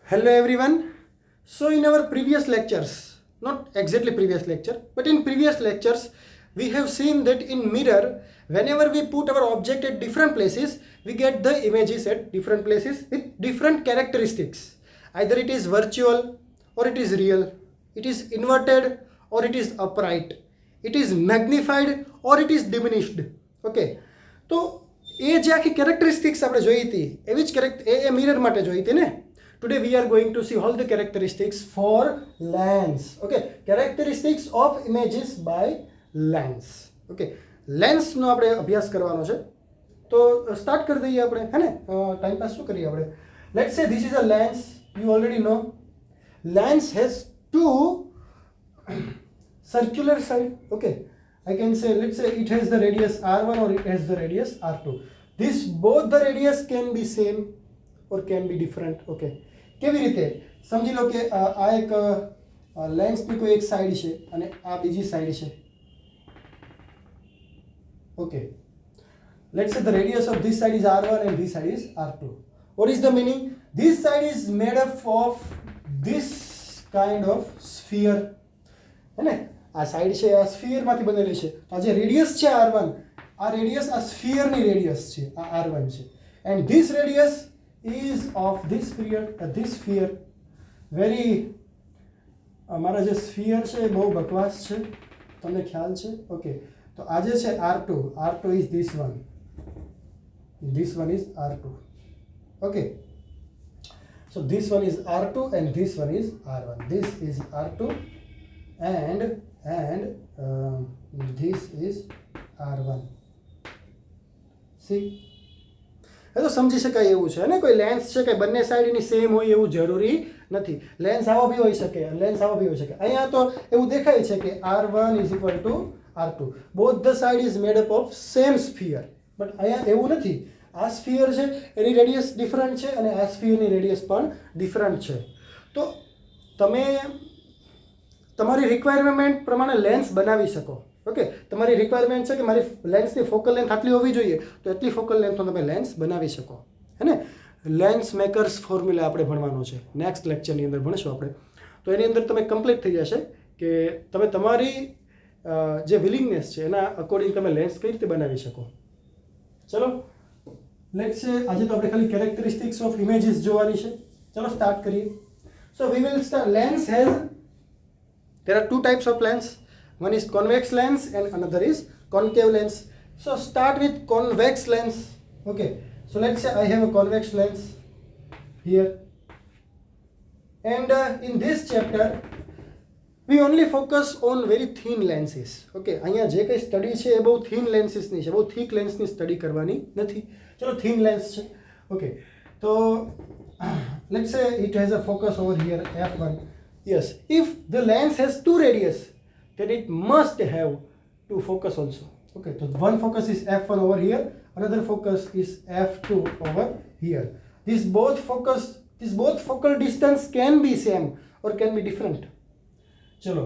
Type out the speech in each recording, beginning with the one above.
Hello everyone. So in our previous lectures, not exactly previous lecture, but in previous lectures, we have seen that in mirror, whenever we put our object at different places, we get the images at different places with different characteristics. Either it is virtual or it is real, it is inverted or it is upright, it is magnified or it is diminished. Okay. તો એ જે આખી characteristics આપણે જોઈ હતી એવી જ એ mirror માટે જોઈ હતી ને. Today we are going to see all the characteristics for lens. Okay, characteristics of images by lens. Okay, lens નો આપણે અભ્યાસ કરવાનો છે. તો સ્ટાર્ટ કરી દઈએ આપણે, હે ને? ટાઈમ પાસ શું કરીએ આપણે? Let's say this is a lens. You already know. Lens has two circular side. Okay, I can say, let's say it has the radius R1 or it has the radius R2. This both the radius can be same or can be different. Okay, કેવી રીતે સમજી લો કે આ એક લેન્સની કોઈ એક side છે અને આ બીજી સાઈડ છે. Okay, let's say the radius of this side is R1 and this side is R2. What is the meaning? This side is made up of this kind of sphere, है ने? આ side છે આ સ્ફિયરમાંથી બનેલી છે. આ જે રેડિયસ છે R1, આ રેડિયસ આ સ્ફિયરની રેડિયસ છે, આ R1 છે. and this radius is of this sphere. very અમારા જે સ્ફિયર છે એ બહુ બકવાસ છે, તમને ખ્યાલ છે? ઓકે, તો આ જે છે R2 is this one is R2. okay, so this one is R2 and this one is R1. This is R2 and this is R1. see, એ તો સમજી શકાય એવું છે ને. કોઈ લેન્સ છે કે બંને સાઈડની સેમ હોય એવું જરૂરી નથી. લેન્સ આવો બી હોઈ શકે, લેન્સ આવો બી હોઈ શકે. અહીંયા તો એવું દેખાય છે કે R1 is equal to R2. both the side is made up of same sphere. But અહીંયા એવું નથી. આ સ્ફિયર છે એની રેડિયસ ડિફરન્ટ છે અને આ સ્ફિયરની રેડિયસ પણ ડિફરન્ટ છે. તો તમે તમારી રિક્વાયરમેન્ટ પ્રમાણે લેન્સ બનાવી શકો. ઓકે, તમારી રિક્વાયરમેન્ટ છે કે મારી લેન્સની ફોકલ લેન્થ આટલી હોવી જોઈએ, તો એટલી ફોકલ લેન્થનો તમે લેન્સ બનાવી શકો, હે ને? લેન્સ મેકર્સ ફોર્મ્યુલા આપણે ભણવાનો છે, નેક્સ્ટ લેક્ચરની અંદર ભણશું આપણે. તો એની અંદર તમે કમ્પ્લીટ થઈ જશે કે તમે તમારી જે વિલિંગનેસ છે એના અકોર્ડિંગ તમે લેન્સ કઈ રીતે બનાવી શકો. ચલો, લેટ્સ સે આજે તો આપણે ખાલી કેરેક્ટરિસ્ટિક્સ ઓફ ઇમેજીસ જોવાની છે. ચલો સ્ટાર્ટ કરીએ. So we will start. Lens has, there are two types of lens. One is convex lens and another is concave lens. So start with convex lens. Okay, so let's say I have a convex lens here, and in this chapter we only focus on very thin lenses. Okay, અહીંયા જે કંઈ study છે એ બહુ thin લેન્સીસની છે, બહુ thick લેન્સની study કરવાની નથી. ચલો, થિન લેન્સ છે. ઓકે, તો let's say it has a focus over here f1. Yes, if the lens has two radius, then it must have two focus also. Okay, so one focus is f1 over here, another focus is f2 over here. This both focal distance can be same or can be different. ચલો,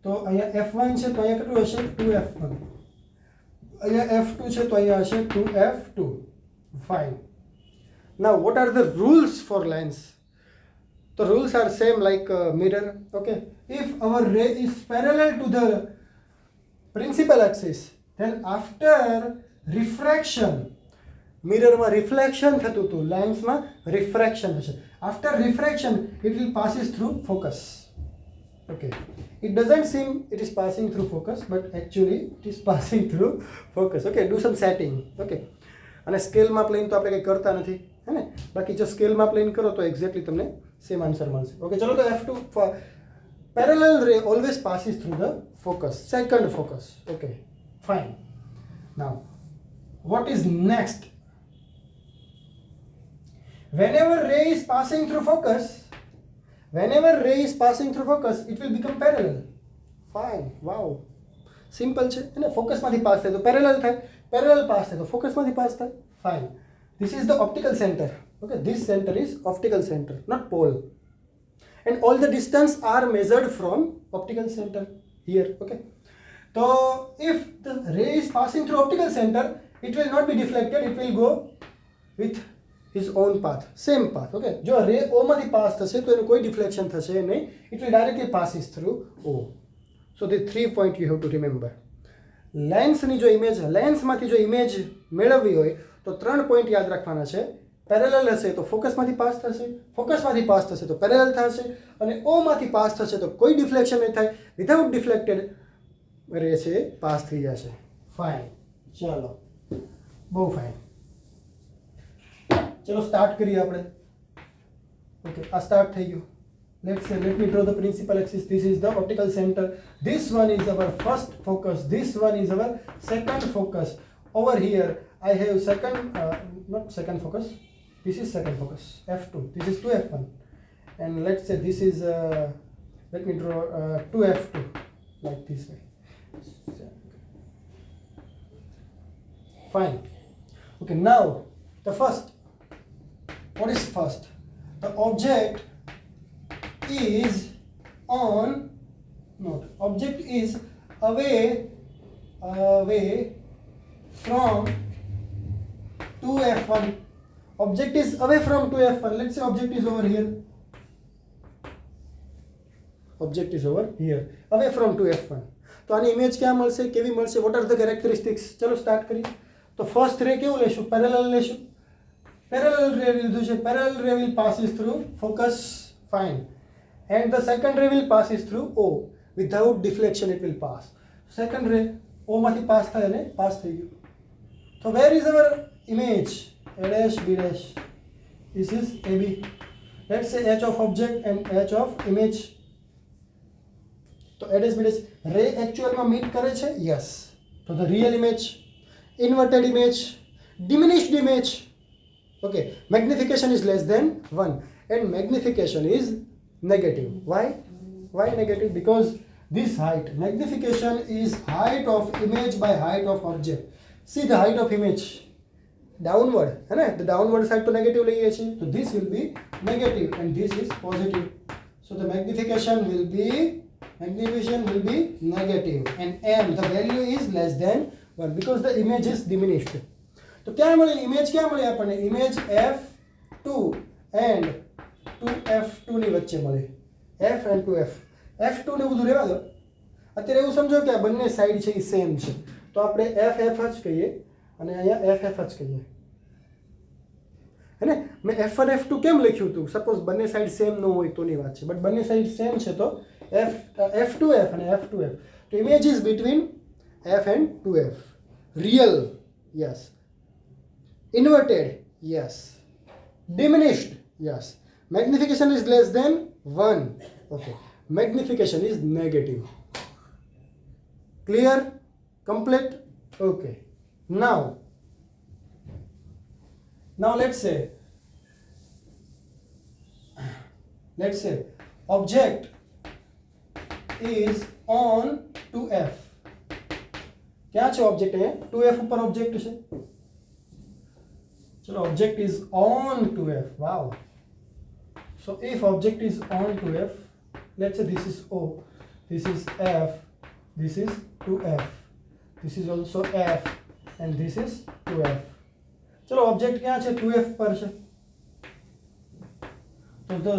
તો અહીંયા f1 છે તો અહીંયા કેટલું હશે? 2f1. અહીંયા f2 છે તો અહીંયા હશે 2f2. fine. Now what are the rules for lens? The rules are same like mirror. Okay, if our ray is parallel to the principal axis, then after refraction, mirror માં reflection થતું હતું, lens માં refraction થશે. After refraction it will passes through focus. Okay, it doesn't seem it is passing through focus, but actually it is passing through focus. Okay, do some setting. Okay, અને સ્કેલમાં plane તો આપણે કંઈ કરતા નથી, હે ને? બાકી જો સ્કેલમાં પ્લેન કરો તો એક્ઝેક્ટલી તમને સેમ આન્સર મળશે. ઓકે, ચલો, તો f2 parallel ray always passes through the focus, second focus. Okay, fine. Now what is next? Whenever ray is passing through focus, it will become parallel. fine. wow, simple છે અને ફોકસમાંથી pass થાય તો parallel થાય, parallel pass થાય તો ફોકસમાંથી pass થાય. fine. This is the optical center. Okay, this center is optical center, not pole, and all the distance are measured from optical center here. Okay, so if the ray is passing through optical center, it will not be deflected, it will go with his own path, same path. Okay, જો રે O માંથી pass થશે તો એનું કોઈ deflection થશે નહીં. It will directly passes through O. So the 3 point you have to remember. લેન્સની જો ઇમેજ, લેન્સમાંથી જો ઇમેજ મેળવવી હોય તો 3 પોઈન્ટ યાદ રાખવાના છે. પેરેલલ હશે તો ફોકસમાંથી પાસ થશે, ફોકસમાંથી પાસ થશે તો પેરેલલ થશે, અને O માંથી પાસ થશે તો કોઈ ડિફ્લેક્શન નહીં થાય, વિધાઉટ ડિફ્લેક્ટેડ રે છે પાસ થઈ જશે. ફાઇન, ચાલો, બહુ ફાઇન. ચલો સ્ટાર્ટ કરીએ આપણે. ઓકે, આ સ્ટાર્ટ થઈ ગયું. Let me draw the principal axis. This is the optical center. This one is our first focus. This one is our second focus. Over here, I have not second focus. This is second focus, F2. This is 2F1. And let's say this is, let me draw 2F2, like this way. Fine. Okay, now the first. What is first? The object is object is away from 2F1. Object is away from 2F1. Let's say object is over here. Object is over here, away from 2F1. તો આની image ક્યાં મળશે, કેવી મળશે, what are the characteristics? ચલો start કરીએ. તો first રે કેવું લેશું, પેરેલલ લેશું. પેરેલલ રે લીધું છે. પેરેલલ રે will passes through focus, fine, and the second ray will passes through O. Without deflection it will pass. Second ray O માંથી પાસ થાય અને પાસ થઈ ગયું. So where is our image? A dash, B dash. This is AB. Let's say H of object and H of image. તો A dash, B dash રે actualમાં meet કરે છે? Yes. So the real image, inverted image, diminished image. Okay, magnification is less than 1 and magnification is negative. Why negative? Because this height, magnification is height of image by height of object. See the height of image downward, है ना, the downward side to negative લઈએ છીએ, so this will be negative and this is positive. So the magnification will be negative and m, the value is less than 1 because the image is diminished. તો ક્યાં મળે image, ક્યાં મળે આપણને image F2 and 2F2 ની વચ્ચે મળે. F and 2F. F2 ને બધું રહેવા દો. અત્યારે એવું સમજો કે આ બંને સાઈડ છે એ સેમ છે, તો આપણે FF જ કહીએ અને અહીંયા FF જ કહીએ, હે ને. મેં F1 F2 કેમ લખ્યું હતું? સપોઝ બંને સાઈડ સેમ ન હોય તોની વાત છે, બટ બંને સાઈડ સેમ છે તો F2F અને F2F. તો image is between F and 2F. Real, yes. Inverted, yes. Diminished, yes. Magnification is less than 1. Okay. Magnification is negative. Clear? Complete? Okay. Now let's say object is on 2F. क्या છે object है? 2F ऊपर object છે. चलो object is on 2F. Wow. So if object is on 2F, let's say this is O, this is F, this is 2F, this is also F and this is 2F. चलो object क्या है? 2F पर है. So the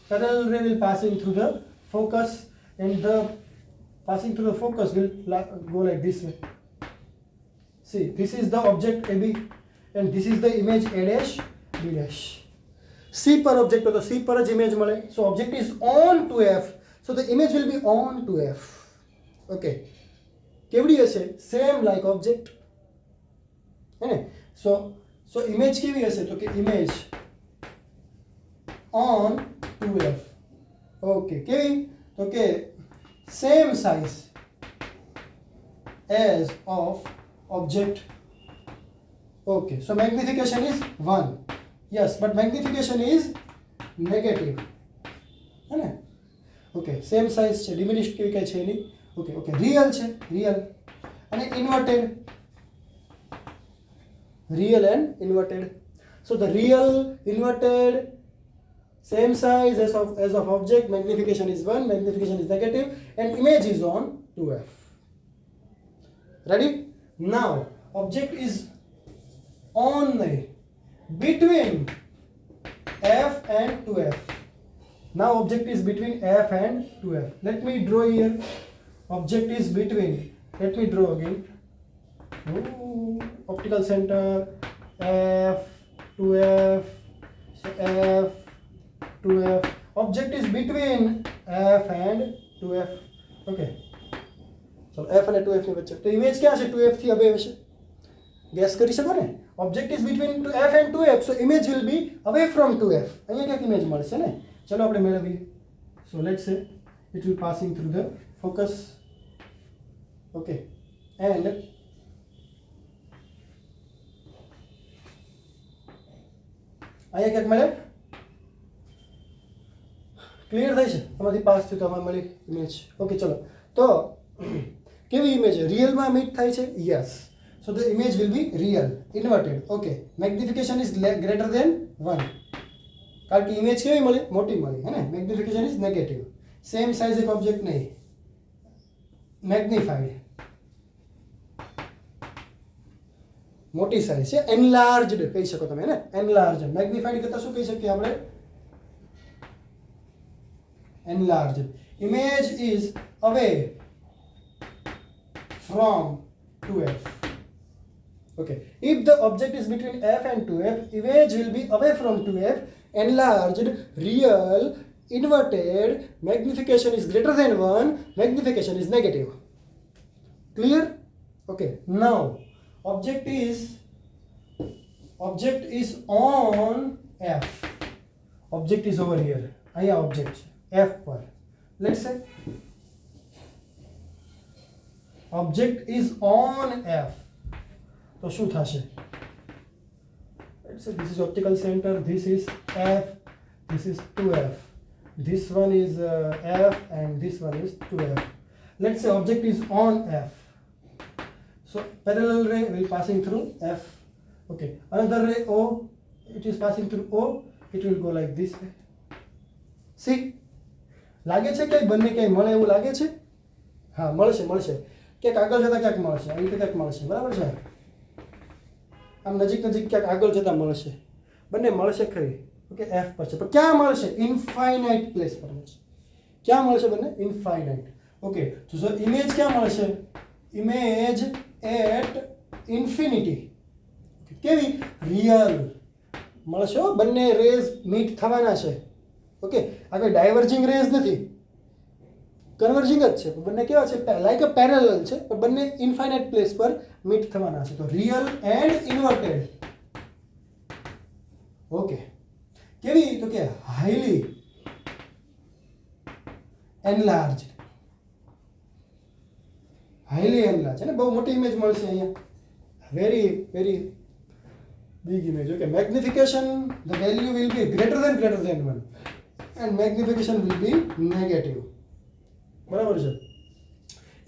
parallel ray will passing through the focus and the passing through the focus will go like this way. See, this is the object AB and this is the image A dash, B dash. C per object or the C per image male. So object is on 2F. So the image will be on 2F. Okay. કેવડી હશે? Same like object. है ना? So image કેવી હશે? તો કે image on 2F. Okay. કેવી? તો કે same size as of object. Okay. So magnification is 1. Yes, but magnification is negative. है ना? Okay, same size છે, diminished કેવી કઈ છે નહીં. Okay, real છે, real અને inverted, real and inverted. So the real, inverted, same size as of object, magnification is 1, magnification is negative and image is on 2F. Ready? Now object is on between F and 2F. Now object is between F and 2F. Let me draw here. Object is between. Let me draw again. Optical center F 2F. So F 2F. Object is between F and 2F. Okay. So F અને 2F ની વચ્ચે. તો image ક્યાં છે? 2F થી અવે હશે. Gas કરી શકો ને? Object is between F and 2F. So image will be away from 2F. અહીંયા ક્યાંક ઇમેજ મળશે ને? ચલો આપણે મેળવીએ. So let's say it will passing through the focus. Okay. And અહીંયા ક્યાંક મળે? ક્લિયર થાય છે? આમાંથી પાસ થયું તો આમાં મળી ઇમેજ. ઓકે ચલો. તો કેવી ઇમેજ છે? રિયલમાં મીટ થાય છે? Yes. So the image will be real, inverted. Okay. Magnification is greater than 1. કારણ કે ઇમેજ કેવી મળે? મોટી મળી હે ને? Magnification is negative. Same size એક ઓબ્જેક્ટ નહીં, મેગ્નિફાઈડ, મોટી સાઇઝ છે, એનલાર્જડ કહી શકો તમે ને? એનલાર્જડ. મેગ્નિફાઈડ કરતા શું કહી શકીએ આપણે? Enlarged. Image is away from 2F. Okay. If the object is between F and 2F, image will be away from 2F, enlarged, real, inverted, magnification is greater than 1, magnification is negative. Clear? Okay. Now, object is on F. Object is over here. અહીંયા object છે F પર. Let's say object is on F. તો શું થશે? Let's say this is optical center, this is F, this is 2F, this one is F and this one is 2F. Let's say object is on F. So parallel ray will passing through F. Okay. Another ray O, it is passing through O, it will go like this way. See? લાગે છે કે બંને ક્યાંય મળે એવું લાગે છે? હા મળશે. ક્યાંક આગળ જતા ક્યાંક મળશે, આવી રીતે ક્યાંક મળશે. બરાબર છે? આમ નજીક ક્યાંક આગળ જતા મળશે. બંને મળશે ખરી. ઓકે. એફ પર છે પણ ક્યાં મળશે? ઇન્ફાઇનાઇટ પ્લેસ પર મળશે. ક્યાં મળશે બંને? ઇન્ફાઇનાઇટ. ઓકે. તો ઇમેજ ક્યાં મળશે? Image at infinity. કેવી? રિયલ મળશે. બંને રેઝ મીટ થવાના છે. ઓકે. આ કોઈ ડાયવર્જિંગ રેઝ નથી, કન્વર્જિંગ જ છે. બંને કેવા છે? લાઈક અ પેરેલલ છે પણ બંને ઇન્ફાઇનાઇટ પ્લેસ પર મીટ થવાના છે. તો રિયલ એન્ડ ઇન્વર્ટેડ. ઓકે. કેવી? તો કે હાઈલી એનલાર્જડ. હાઈલી એનલાર્જ છે ને? બહુ મોટી ઇમેજ મળશે અહીંયા. Very big image. Okay. Magnification, the value will be greater than 1 and magnification will be negative. બરાબર છે?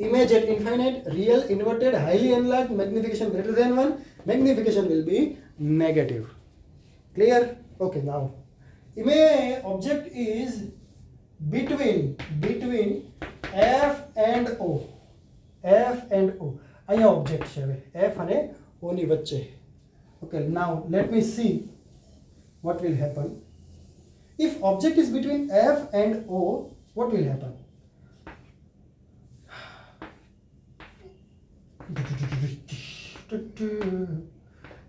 Image at infinite, real, inverted, highly enlarged, magnification greater than 1, magnification will be negative. Clear? Okay. Now object is between F and O. F and O. અહીંયા object છે હવે F અને O ની વચ્ચે. Okay. Now let me see what will happen. If object is between F and O, what will happen?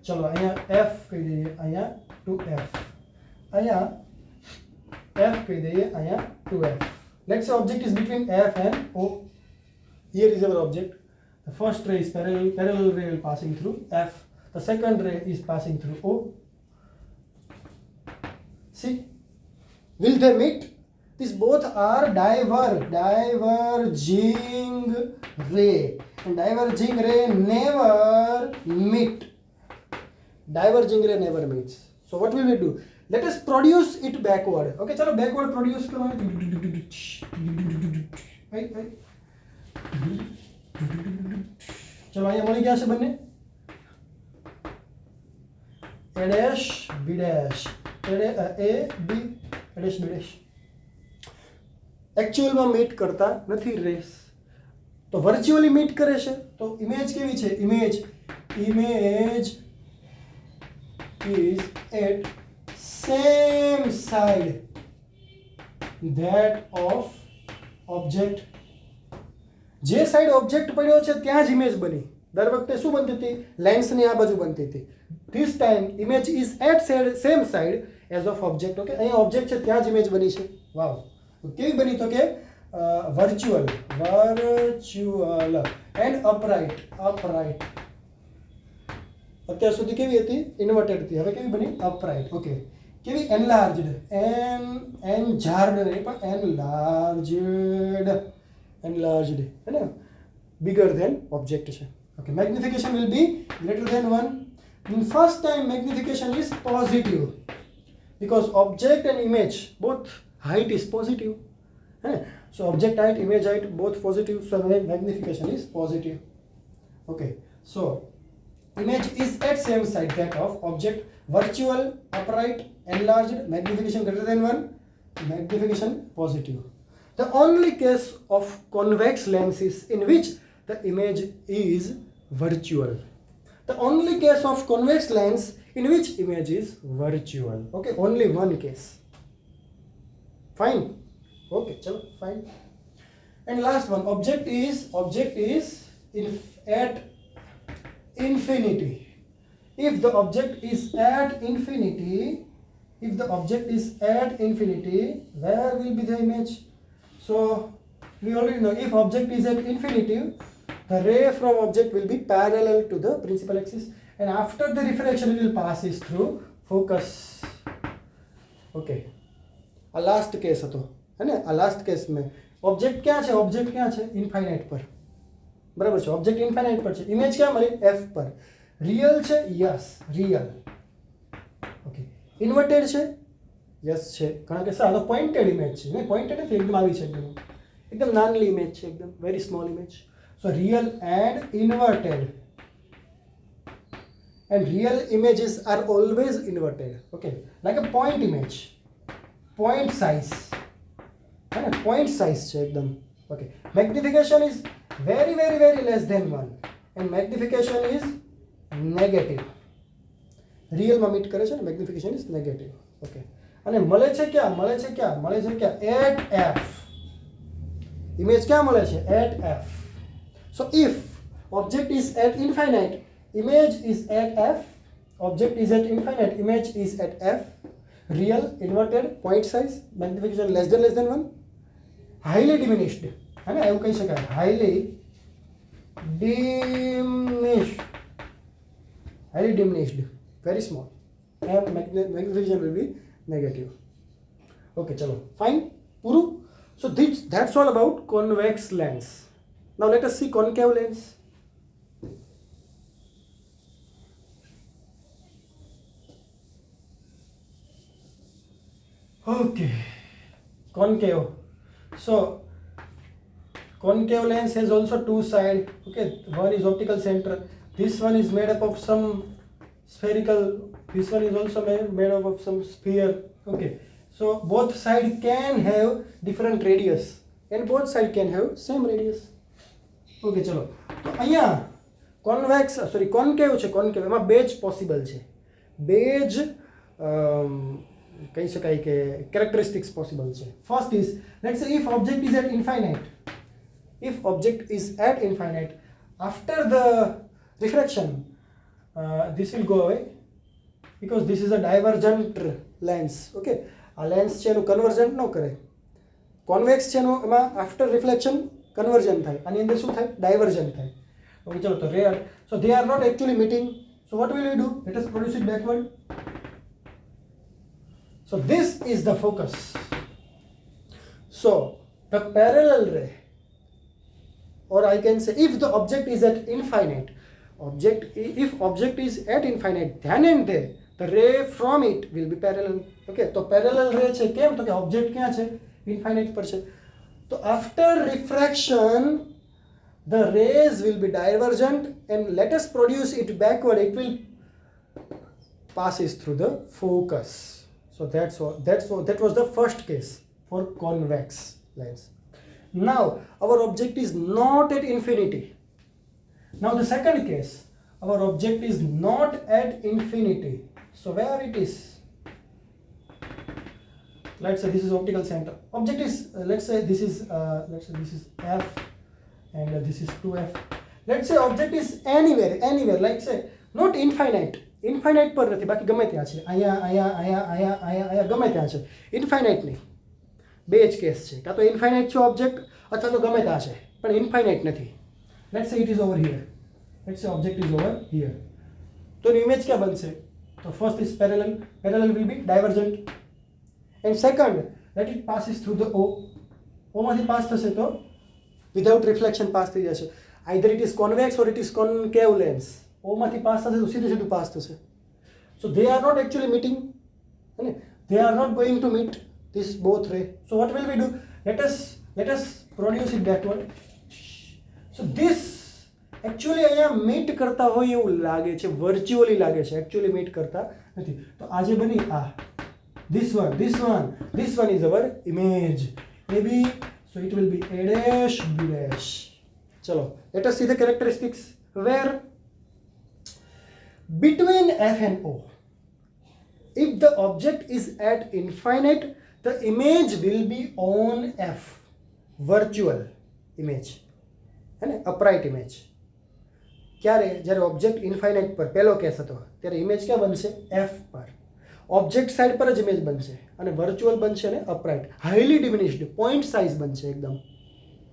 ચલો અહીંયા F કહી દઈએ, અહીંયા 2F, અહીંયા F કહી દઈએ, અહીંયા 2F. Let's say object is between F and O. Here is our object. The first ray is parallel ray will passing through F. The second ray is passing through O. See? Will they meet? These both are diverging ray. And diverging ray never meet. Diverging ray never meets. So what will we do? Let us produce it backward. Okay, chalo backward produce karo. ચલો અહીંયા મળી ગયા છે બંને A dash B dash A B A dash B dash. एक्चुअलમાં meet કરતા નથી race, તો વર્ચ્યુઅલી મીટ કરે છે. તો ઇમેજ કેવી છે? Image is at same side that of object. જે સાઈડ ઓબ્જેક્ટ પડ્યો છે ત્યાં જ ઇમેજ બની. દર વખતે શું બનતી હતી? લેન્સની આ બાજુ બનતી હતી. This time image is at same side as of object. Okay, અહીંયા ઓબ્જેક્ટ છે ત્યાં જ ઇમેજ બની છે. વાવ, કેવી બની? તો કે વર્ચ્યુઅલ એન્ડ અપરાઇટ. અત્યાર સુધી કેવી હતી? ઇન્વર્ટેડ હતી. હવે કેવી બની? અપરાઇટ. ઓકે, કેવી? એનલાર્જડ. એનજાર્ડ નહીં પણ એનલાર્જડ है ना, bigger than object છે. okay, magnification will be greater than 1. in first time magnification is positive because object and image both height is positive, so object height, image height both positive, so magnification is positive. okay, so image is at same side that of object, virtual, upright, enlarged, magnification greater than 1, magnification positive. The only case of convex lens is in which the image is virtual. The only case of convex lens in which image is virtual. Okay, only one case. Fine. Okay, chalo, fine. And last one, object is at infinity. If the object is at infinity, where will be the image? So we already know if object is at infinity, the ray from object will be parallel to the principal axis, and after the refraction it will passes through focus. okay, આ last case હતો है ना. આ last case में object क्या है? Object क्या है? इनफाइनाइट पर. बराबर છે. ऑब्जेक्ट इनफाइनाइट पर છે. इमेज क्या મળી? f पर. रियल છે? Yes, real. ओके, इन्वर्टेड છે? यस છે. કારણ કે આ તો પોઇન્ટેડ ઇમેજ છે ને, પોઇન્ટેડ નથી, એકદમ આવી છે, એકદમ નાનલી ઇમેજ છે, એકદમ very small image. So real and inverted, and real images are always inverted. Okay, like a point image, point size है ना, પોઈન્ટ સાઇઝ છે એકદમ. Okay, magnification is very very very less than 1 and magnification is negative. રિયલમાં meet કરે છે ને, magnification is negative. Okay, અને મળે છે ક્યાં? At F. ઇમેજ ક્યાં મળે છે? At F. So if object is at infinite, image is at F. Object is at infinite, image is at F. Real, inverted, point size, magnification less than 1. Highly diminished, હે ને, એવું કહી શકાય. Highly diminished, very small, and magnification will be negative. okay, chalo, fine, puru. So that's all about convex lens. Now let us see concave lens. okay, concave. So concave lens has also two sides. okay, one is optical center, this one is made up of some spherical, this one is also made up of some sphere. okay, so both side can have different radius and both side can have same radius. okay, ચલો, તો અહીંયા convex કોન્કેવ છે. કોન્કેવ એમાં બે જ possible છે, બે જ કહી શકાય કે કેરેક્ટરિસ્ટિક્સ પોસિબલ છે. First is, let's say if object is at infinite, after the refraction this will go away because this is a divergent lens. okay, આ લેન્સ છે એનું કન્વર્જન્ટ ન કરે. કોન્વેક્સ છે એનું એમાં આફ્ટર રિફ્લેક્શન કન્વર્જન થાય, આની અંદર શું થાય? ડાયવર્જન્ટ થાય. ઓકે, ચલો, તો rays, so they are not actually meeting. So what will we do? Let us produce it backward. So this is the focus. So the parallel ray, or I can say if the object is at infinite, if object is at infinite, then and there the ray from it will be parallel. okay, તો parallel ray છે. કેમ? તો કે object ક્યાં છે? infinite પર છે. તો after refraction the rays will be divergent and let us produce it backward, it will passes through the focus. So that was the first case for convex lens. Now our object is not at infinity. Now the second case, our object is not at infinity. So where it is? Let's say this is optical center. Object is let's say this is f, and this is 2f. Let's say object is anywhere. Like say not infinite. Infinite પર નથી, બાકી ગમે ત્યાં છે. અહીંયા ગમે ત્યાં છે. Infinite નહીં. બે જ કેસ છે. કાં તો ઇન્ફાઇનાઇટ છે ઓબ્જેક્ટ, અથવા તો ગમે ત્યાં છે, પણ ઇન્ફાઇનાઇટ નથી. Let's say it is over here. Let's say object is over here. તો ઇમેજ ક્યાં બનશે? તો first is parallel. Parallel will be divergent. And second, let it passes through the O. ઓમાંથી પાસ થશે તો વિધાઉટ રિફ્લેક્શન પાસ થઈ જશે. Either it is convex or it is concave lens. ઓમાંથી પાસ થશે તો સીધું પાસ થશે. So they are not actually meeting, અને they are not going to meet this both ray. So what will we do? Let us produce it backward. So this actually અહીંયા meet કરતા હોય એવું લાગે છે, વર્ચ્યુઅલી લાગે છે, એકચ્યુઅલી મીટ કરતા નથી. તો આ જે બની આ this one is our image AB. So it will be A dash B dash. चलो let us see the characteristics. Where between F and O, if the object is at infinite, the image will be on F, virtual image, है upright image. ક્યારે? જ્યારે object infinite પર પહેલો case હતો ત્યારે image ક્યાં બનશે? F પર. ઓબ્જેક્ટ સાઇડ પર જ ઇમેજ બનશે, અને વર્ચ્યુઅલ બનશે ને upright, highly diminished, point size બનશે એકદમ,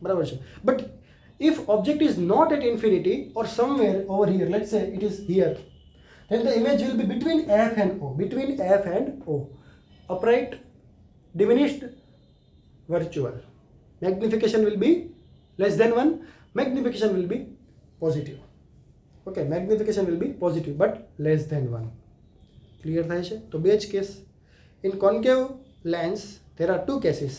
બરાબર છે. But if object is not at infinity or somewhere over here, let's say it is here, then the image will be between F and O. Between F and O, upright, diminished, virtual. Magnification will be less than 1. Magnification will be positive. Okay, magnification will be positive but less than 1. Clear થાય છે? તો બે જ case. In concave lens there are two cases.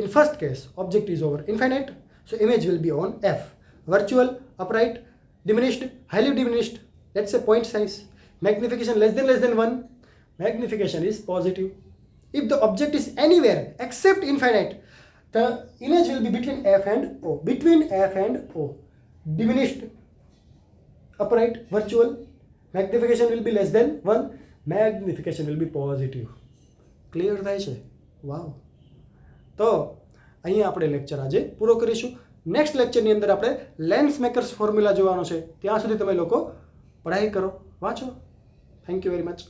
In first case, object is over infinite, so image will be on F. Virtual, upright, diminished, highly diminished, let's say point size. Magnification less than 1. Magnification is positive. If the object is anywhere except infinite, the image will be between F and O. Between F and O. Diminished, upright, virtual. Magnification will be less than 1. Magnification will be positive. Clear થાય છે? વાવ. તો અહીંયા આપણે lecture આજે પૂરો કરીશું. Next લેક્ચરની અંદર આપણે લેન્સ મેકર્સ ફોર્મ્યુલા જોવાનો છે. ત્યાં સુધી તમે લોકો પઢાઈ કરો, વાંચો. Thank you very much.